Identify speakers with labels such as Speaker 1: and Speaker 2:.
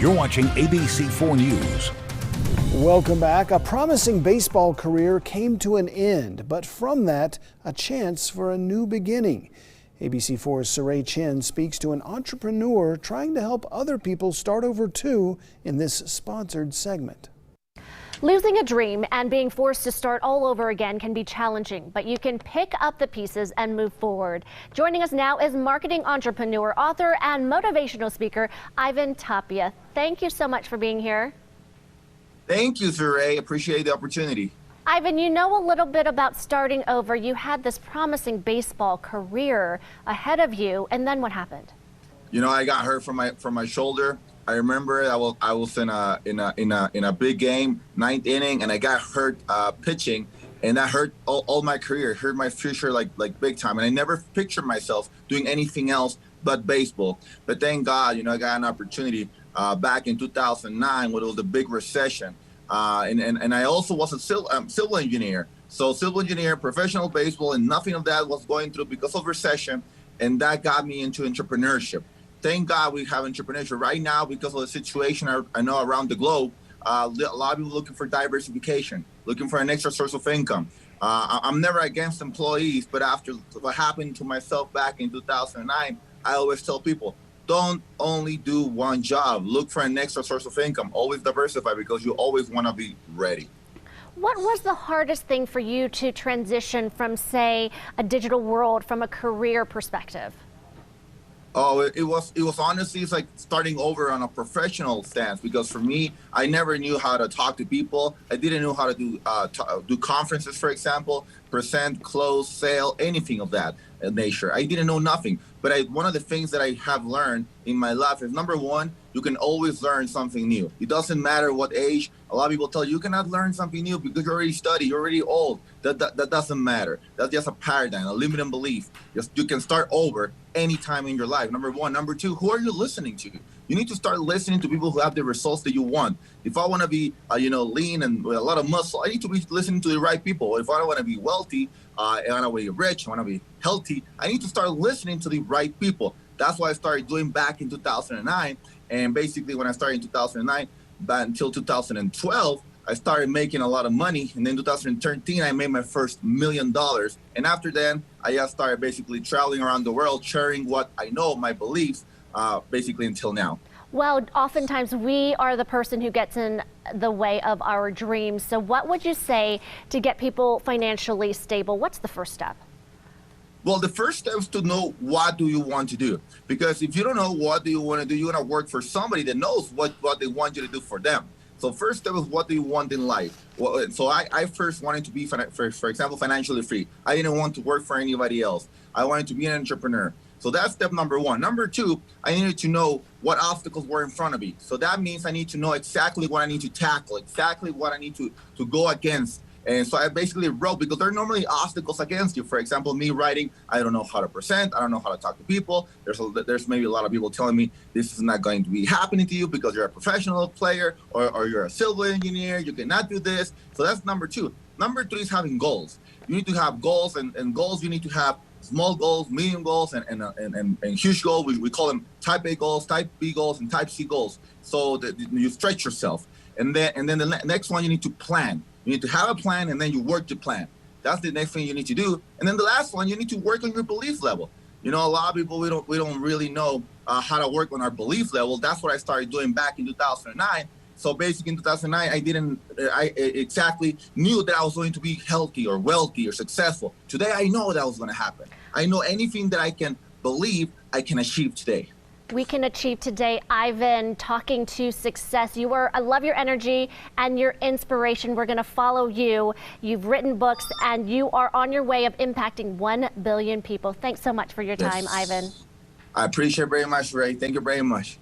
Speaker 1: You're watching ABC4 News.
Speaker 2: Welcome back. A promising baseball career came to an end, but from that, a chance for a new beginning. ABC4's Saray Chin speaks to an entrepreneur trying to help other people start over too in this sponsored segment.
Speaker 3: Losing a dream and being forced to start all over again can be challenging, but you can pick up the pieces and move forward. Joining us now is marketing entrepreneur, author, and motivational speaker, Ivan Tapia. Thank you so much for being here.
Speaker 4: Thank you, Saray. Appreciate the opportunity.
Speaker 3: Ivan, you know a little bit about starting over. You had this promising baseball career ahead of you, and then what happened?
Speaker 4: You know, I got hurt from my shoulder. I remember I was in a big game, ninth inning, and I got hurt pitching, and that hurt all my career. It hurt my future like big time. And I never pictured myself doing anything else but baseball. But thank God, you know, I got an opportunity back in 2009 when it was the big recession. And I also was a civil engineer. So civil engineer, professional baseball, and nothing of that was going through because of recession. And that got me into entrepreneurship. Thank God we have entrepreneurship right now because of the situation I know around the globe. A lot of people looking for diversification, looking for an extra source of income. I'm never against employees, but after what happened to myself back in 2009, I always tell people, don't only do one job. Look for an extra source of income. Always diversify because you always want to be ready.
Speaker 3: What was the hardest thing for you to transition from, say, a digital world from a career perspective?
Speaker 4: Oh, it was honestly, it's like starting over on a professional stance, because for me, I never knew how to talk to people. I didn't know how to do conferences, for example, present, close, sale, anything of that nature. I didn't know nothing. But one of the things that I have learned in my life is, number one, you can always learn something new. It doesn't matter what age. A lot of people tell you cannot learn something new because you already studied, you're already old. That doesn't matter. That's just a paradigm, a limiting belief. You can start over anytime in your life. Number one. Number two, who are you listening to? You need to start listening to people who have the results that you want. If I want to be, lean and with a lot of muscle, I need to be listening to the right people. If I want to be wealthy, I want to be rich, I want to be healthy, I need to start listening to the right people. That's what I started doing back in 2009. And basically, when I started in 2009, back until 2012, I started making a lot of money. And then 2013, I made my first $1 million. And after then, I just started basically traveling around the world, sharing what I know, my beliefs, basically until now.
Speaker 3: Well, oftentimes we are the person who gets in the way of our dreams. So what would you say to get people financially stable? What's the first step?
Speaker 4: Well, the first step is to know what do you want to do. Because if you don't know what do you want to do, you're going to work for somebody that knows what they want you to do for them. So first step is, what do you want in life? Well, so I first wanted to be, for example, financially free. I didn't want to work for anybody else. I wanted to be an entrepreneur. So that's step number one. Number two, I needed to know what obstacles were in front of me. So that means I need to know exactly what I need to tackle, exactly what I need to go against. And so I basically wrote, because there are normally obstacles against you. For example, me writing, I don't know how to present, I don't know how to talk to people. There's maybe a lot of people telling me this is not going to be happening to you because you're a professional player or you're a civil engineer, you cannot do this. So that's number two. Number three is having goals. You need to have goals, and goals you need to have small goals, medium goals, and huge goals. We call them type A goals, type B goals, and type C goals. So that you stretch yourself. And then the next one, you need to plan. You need to have a plan, and then you work the plan. That's the next thing you need to do. And then the last one, you need to work on your belief level. You know, a lot of people, we don't really know how to work on our belief level. That's what I started doing back in 2009. So basically in 2009, I exactly knew that I was going to be healthy or wealthy or successful. Today, I know that was going to happen. I know anything that I can believe, I can achieve today.
Speaker 3: We can achieve today. Ivan, talking to success. I love your energy and your inspiration. We're going to follow you. You've written books and you are on your way of impacting 1 billion people. Thanks so much for your time, Ivan.
Speaker 4: I appreciate it very much, Ray. Thank you very much.